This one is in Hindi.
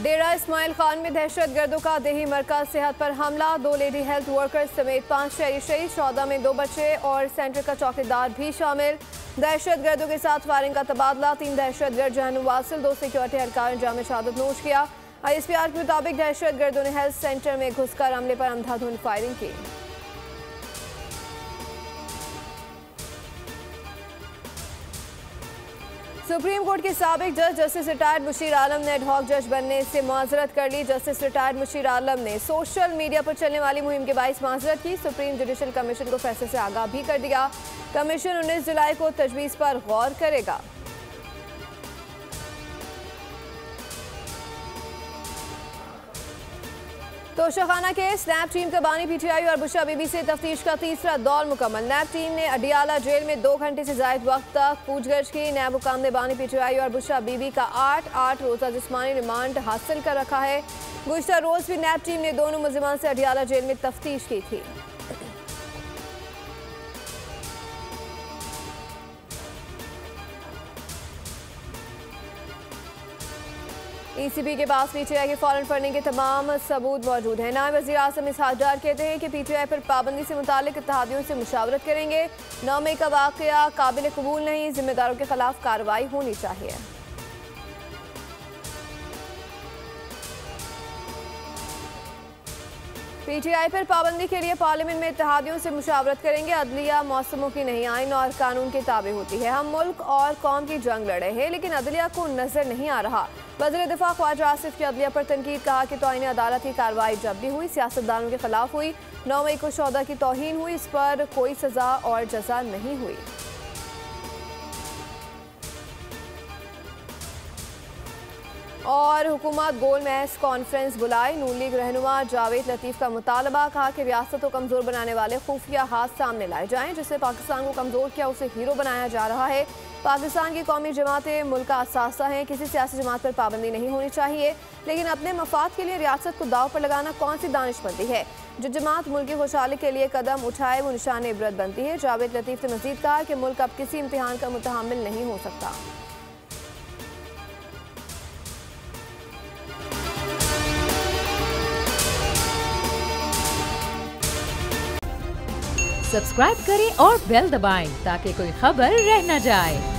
डेरा इस्माइल खान में दहशतगर्दों का देही मरकज सेहत पर हमला। 2 लेडी हेल्थ वर्कर्स समेत 5 शहरी शहीद, 14 में 2 बच्चे और सेंटर का चौकीदार भी शामिल। दहशतगर्दों के साथ फायरिंग का तबादला। 3 दहशतगर्द जहनुम वासिल, 2 सिक्योरिटी एहलकार ने जाम शहादत नोश किया। ISPR के मुताबिक दहशतगर्दों ने हेल्थ सेंटर में घुसकर हमले पर अंधाधुंध फायरिंग की। सुप्रीम कोर्ट के साबिक जज जस्टिस रिटायर्ड मुशीर आलम ने एडहॉक जज बनने से माजरत कर ली। जस्टिस रिटायर्ड मुशीर आलम ने सोशल मीडिया पर चलने वाली मुहिम के बाइस माजरत की। सुप्रीम जुडिशल कमीशन को फैसले से आगाह भी कर दिया। कमीशन 19 जुलाई को तजवीज़ पर गौर करेगा। तोशाखाना केस, नैब टीम का बानी PTI और बुशरा बीबी से तफ्तीश का तीसरा दौर मुकम्मल। नैब टीम ने अडियाला जेल में 2 घंटे से जायद वक्त तक पूछगछ की। नैब हुकाम ने बानी PTI और बुशरा बीबी का 8 रोज़ा जिस्मानी रिमांड हासिल कर रखा है। गुज़श्ता रोज़ भी नैब टीम ने दोनों मुलज़िमान से अडियाला जेल में तफ्तीश की थी। ECB के पास PTI के फॉरेन फंडिंग के तमाम सबूत मौजूद हैं। नायब वज़ीर आज़म इसहाक डार कहते हैं कि PTI पर पाबंदी से मुतालिक इत्तेहादियों से मुशावरत करेंगे। 9 मई का वाक़या काबिल कबूल नहीं, जिम्मेदारों के खिलाफ कार्रवाई होनी चाहिए। PTI पर पाबंदी के लिए पार्लियामेंट में इत्तेहादियों से मुशावरत करेंगे। अदलिया मौसमों की नहीं, आइन और कानून के ताबे होती है। हम मुल्क और कौम की जंग लड़े हैं, लेकिन अदलिया को नजर नहीं आ रहा। वज़ीर दिफा ख्वाजा आसिफ की अदलिया पर तनकीद, कहा कि तौहीन अदालत की कार्रवाई जब भी हुई सियासतदानों के खिलाफ हुई। 9 मई को शोहदा की तौहीन हुई, इस पर कोई सजा और जजा नहीं हुई। और हुकूमत गोल महज कॉन्फ्रेंस बुलाई। नून लीग रहनुमा जावेद लतीफ़ का मुतालबा, कहा कि रियासत को कमज़ोर बनाने वाले खुफिया हाथ सामने लाए जाएं। जिससे पाकिस्तान को कमज़ोर किया उसे हीरो बनाया जा रहा है। पाकिस्तान की कौमी जमातें मुल्क का असासा हैं। किसी सियासी जमात पर पाबंदी नहीं होनी चाहिए, लेकिन अपने मफाद के लिए रियासत को दाव पर लगाना कौन सी दानिशमंदी है। जो जमात मुल्क की खुशहाली के लिए कदम उठाए वो निशान इबरत बनती है। जावेद लतीफ़ ने मज़ीद कहा कि मुल्क अब किसी इम्तिहान का मुतहम्मिल नहीं हो सकता। सब्सक्राइब करें और बेल दबाएं ताकि कोई खबर रह न जाए।